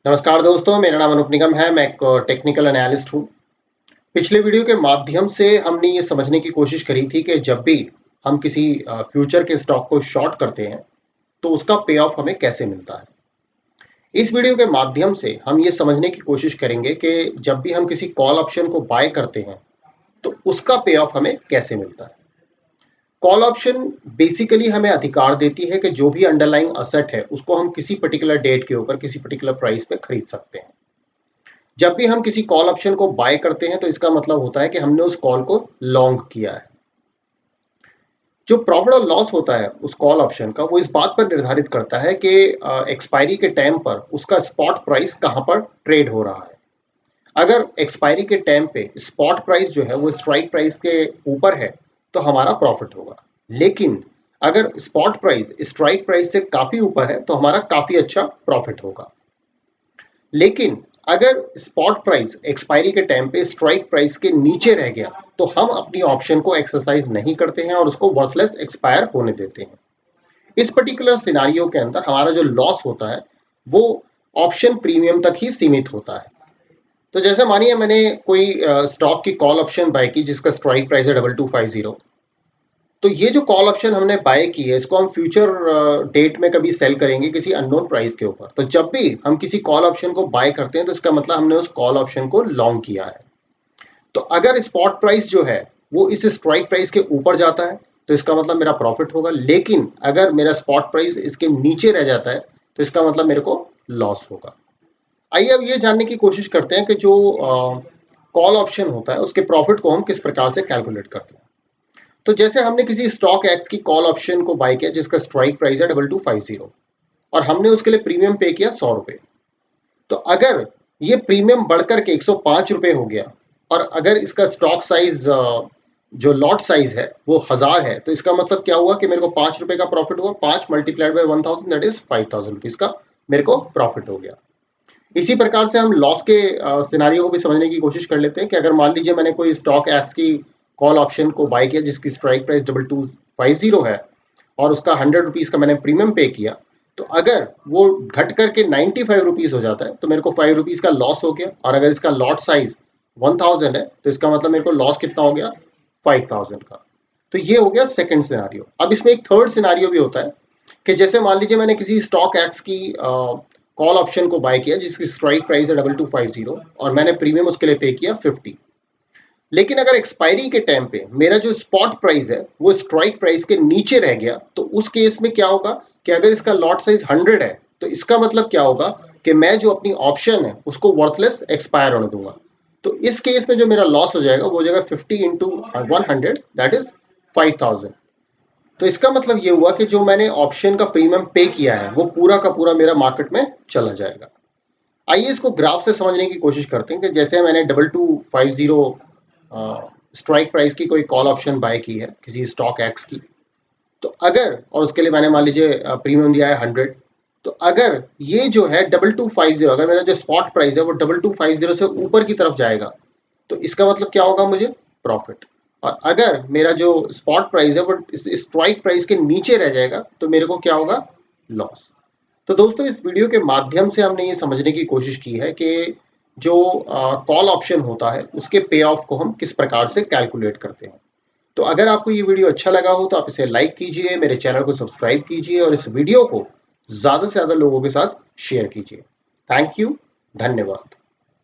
नमस्कार दोस्तों, मेरा नाम अनूप निगम है। मैं एक टेक्निकल एनालिस्ट हूँ। पिछले वीडियो के माध्यम से हमने ये समझने की कोशिश करी थी कि जब भी हम किसी फ्यूचर के स्टॉक को शॉर्ट करते हैं, तो उसका पे ऑफ हमें कैसे मिलता है। इस वीडियो के माध्यम से हम ये समझने की कोशिश करेंगे कि जब भी हम किसी कॉल ऑप्शन को बाय करते हैं, तो उसका पे ऑफ हमें कैसे मिलता है। कॉल ऑप्शन बेसिकली हमें अधिकार देती है कि जो भी अंडरलाइंग असेट है, उसको हम किसी पर्टिकुलर डेट के ऊपर किसी पर्टिकुलर प्राइस पे खरीद सकते हैं। जब भी हम किसी कॉल ऑप्शन को बाय करते हैं, तो इसका मतलब होता है कि हमने उस कॉल को लॉन्ग किया है। जो प्रॉफिट और लॉस होता है उस कॉल ऑप्शन का, वो इस बात पर निर्धारित करता है कि एक्सपायरी के टाइम पर उसका स्पॉट प्राइस कहाँ पर ट्रेड हो रहा है। अगर एक्सपायरी के टाइम पे स्पॉट प्राइस जो है वो स्ट्राइक प्राइस के ऊपर है, तो हमारा प्रॉफिट होगा। लेकिन अगर स्पॉट प्राइस स्ट्राइक प्राइस से काफी ऊपर है, तो हमारा काफी अच्छा प्रॉफिट होगा। लेकिन अगर स्पॉट प्राइस एक्सपायरी के टाइम पे स्ट्राइक प्राइस के नीचे रह गया, तो हम अपनी ऑप्शन को एक्सरसाइज नहीं करते हैं और उसको वर्थलेस एक्सपायर होने देते हैं। इस पर्टिकुलर सिनारियो के अंदर हमारा जो लॉस होता है, वो ऑप्शन प्रीमियम तक ही सीमित होता है। तो जैसे मानिए मैंने कोई स्टॉक की कॉल ऑप्शन बाय की जिसका स्ट्राइक प्राइस है 2250। तो ये जो कॉल ऑप्शन हमने बाय की है, इसको हम फ्यूचर डेट में कभी सेल करेंगे किसी अननोन प्राइस के ऊपर। तो जब भी हम किसी कॉल ऑप्शन को बाय करते हैं, तो इसका मतलब हमने उस कॉल ऑप्शन को लॉन्ग किया है। तो अगर स्पॉट प्राइस जो है वो इस स्ट्राइक प्राइस के ऊपर जाता है, तो इसका मतलब मेरा प्रॉफिट होगा। लेकिन अगर मेरा स्पॉट प्राइस इसके नीचे रह जाता है, तो इसका मतलब मेरे को लॉस होगा। आइए अब ये जानने की कोशिश करते हैं कि जो कॉल ऑप्शन होता है उसके प्रॉफिट को हम किस प्रकार से कैलकुलेट करते हैं। तो जैसे हमने किसी स्टॉक एक्स की कॉल ऑप्शन को बाय किया जिसका स्ट्राइक प्राइस है 2250, और हमने उसके लिए प्रीमियम पे किया 100 रुपए। तो अगर ये प्रीमियम बढ़कर के 105 रुपए हो गया, और अगर इसका स्टॉक साइज जो लॉट साइज है वो 1000 है, तो इसका मतलब क्या हुआ कि मेरे को 5 रुपए का प्रॉफिट हुआ। 5 multiplied by 1000 that is 5000 rupees का मेरे को प्रॉफिट हो गया। इसी प्रकार से हम लॉस के सिनारियो को भी समझने की कोशिश कर लेते हैं कि अगर मान लीजिए मैंने कोई स्टॉक एक्स की कॉल ऑप्शन को बाय किया जिसकी स्ट्राइक प्राइस 2250 है, और उसका 100 रुपीज का मैंने प्रीमियम पे किया। तो अगर वो घट करके 95 रुपीज हो जाता है, तो मेरे को 5 रुपीज का लॉस हो गया। और अगर इसका लॉट साइज 1000 है, तो इसका मतलब मेरे को लॉस कितना हो गया, 5000 का। तो ये हो गया सेकंड सिनारियो। अब इसमें एक थर्ड सिनारियो भी होता है कि जैसे मान लीजिए मैंने किसी स्टॉक एक्स की कॉल ऑप्शन को बाय किया जिसकी स्ट्राइक प्राइस है 2250, और मैंने प्रीमियम उसके लिए पे किया 50। लेकिन अगर एक्सपायरी के टाइम पे मेरा जो स्पॉट प्राइस है वो स्ट्राइक प्राइस के नीचे रह गया, तो उस केस में क्या होगा कि अगर इसका लॉट साइज 100 है, तो इसका मतलब क्या होगा कि मैं जो अपनी ऑप्शन है उसको वर्थलेस एक्सपायर होने दूंगा। तो इस केस में जो मेरा लॉस हो जाएगा वो हो जाएगा 50 इंटू 100 दैट इज 5000। तो इसका मतलब ये हुआ कि जो मैंने ऑप्शन का प्रीमियम पे किया है वो पूरा का पूरा मेरा मार्केट में चला जाएगा। आइए इसको ग्राफ से समझने की कोशिश करते हैं कि जैसे मैंने 2250 स्ट्राइक प्राइस की कोई कॉल ऑप्शन बाय की है किसी स्टॉक एक्स की। तो अगर, और उसके लिए मैंने मान लीजिए प्रीमियम दिया है 100। तो अगर ये जो है 2250, अगर मेरा जो स्पॉट प्राइस है वो 2250 से ऊपर की तरफ जाएगा, तो इसका मतलब क्या होगा, मुझे प्रॉफिट। और अगर मेरा जो स्पॉट प्राइस है वो स्ट्राइक प्राइस के नीचे रह जाएगा, तो मेरे को क्या होगा, लॉस। तो दोस्तों इस वीडियो के माध्यम से हमने ये समझने की कोशिश की है कि जो कॉल ऑप्शन होता है उसके पे ऑफ को हम किस प्रकार से कैलकुलेट करते हैं। तो अगर आपको ये वीडियो अच्छा लगा हो तो आप इसे लाइक कीजिए, मेरे चैनल को सब्सक्राइब कीजिए, और इस वीडियो को ज़्यादा से ज़्यादा लोगों के साथ शेयर कीजिए। थैंक यू, धन्यवाद।